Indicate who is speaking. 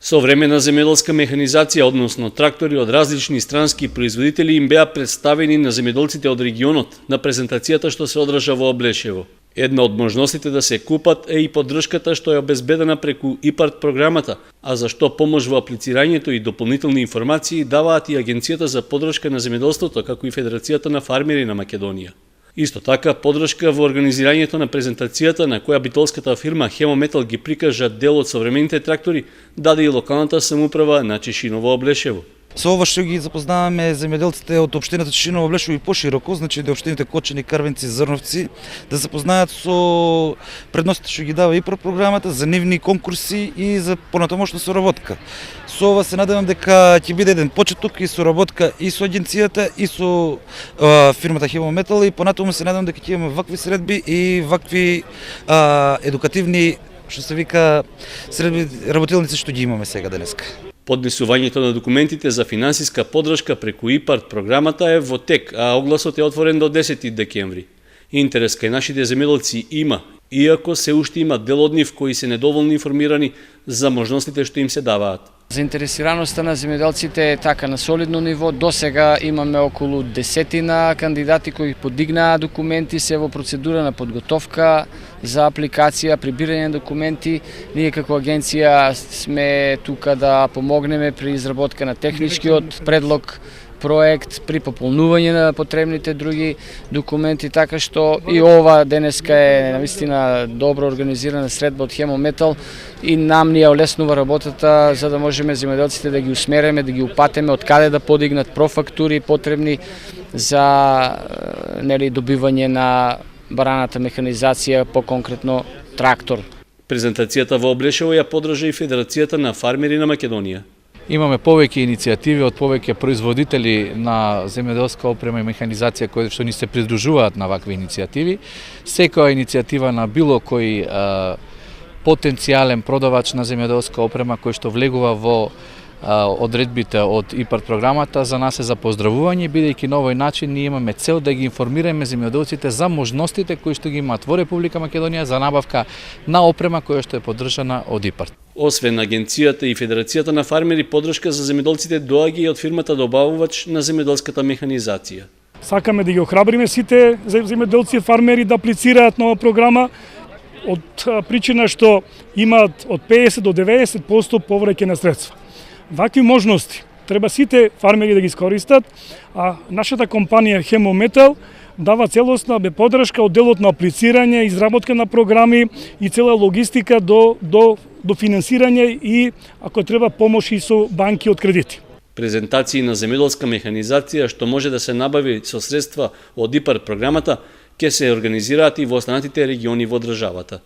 Speaker 1: Современа земјоделска механизација, односно трактори од различни странски производители, им беа представени на земјоделците од регионот на презентацијата што се одржа во Облешево. Една од можностите да се купат е и поддршката што е обезбедена преку ИПАРД програмата, а за што помош во аплицирањето и дополнителни информации даваат и Агенцијата за поддршка на земјоделството, како и Федерацијата на фармери на Македонија. Исто така, поддршка во организирањето на презентацијата на која битолската фирма Хемометал ги прикажа дел од современите трактори, даде и локалната самоуправа на Чешиново Облешево.
Speaker 2: Со ова што ги запознаваме земјоделците од општината Чешиново Облешево и пошироко, значи да општините Кочани, Карвенци, Зрновци, да запознаат со предностите што ги дава ИПАРД програмата, за нивни конкурси и за понатамошна соработка. Со ова се надевам дека ќе биде еден почеток и соработка и со агенцијата и со фирмата Хемометал, и понатаму се надевам дека ќе имаме вакви средби и вакви едукативни, што се вика, средби работилници што ги имаме сега денеска.
Speaker 1: Поднесувањето на документите за финансиска поддршка преку ИПАРД програмата е во тек, а огласот е отворен до 10 декември. Интерес кај нашите земјоделци има, иако се уште има дел од нив кои се недоволно информирани за можностите што им се даваат.
Speaker 3: Заинтересираноста на земјоделците е така на солидно ниво. До сега имаме околу 10 кандидати кои подигнаа документи, се во процедура на подготовка за апликација, прибирање на документи. Ние како агенција сме тука да помогнеме при изработка на техничкиот предлог, проект, при пополнување на потребните други документи, така што и ова денеска е навистина добро организирана средба од Хемометал и нам ни ја олеснува работата за да можеме земјоделците да ги усмереме, да ги упатеме од каде да подигнат профактури потребни за добивање на бараната механизација, по-конкретно трактор.
Speaker 1: Презентацијата во Облешево ја поддржа и Федерацијата на фармери на Македонија.
Speaker 4: Имаме повеќе иницијативи од повеќе производители на земјоделска опрема и механизација кои што ни се придружуваат на вакви иницијативи. Секоја иницијатива на било кој потенцијален продавач на земјоделска опрема кој што влегува во одредбите од ИПАРД програмата за нас е за поздравување, бидејќи на овој начин ние имаме цел да ги информираме земјоделците за можностите кои што ги имаат во Република Македонија за набавка на опрема која што е поддржана од ИПАРД.
Speaker 1: Освен Агенцијата и Федерацијата на фармери, поддршка за земјоделците доаѓа и од фирмата добавувач на земјоделската механизација.
Speaker 5: Сакаме да ги охрабриме сите земјоделци и фармери да аплицираат нова програма од причина што имаат од 50 до 90% повраќај на средства. Вакви можности треба сите фармери да ги искористат, а нашата компанија Хемометал дава целосна поддршка од делот на аплицирање, изработка на програми и цела логистика до финансирање и, ако треба, помош и со банки од кредити.
Speaker 1: Презентации на земјоделска механизација што може да се набави со средства од ИПАРД програмата ќе се организираат и во останатите региони во државата.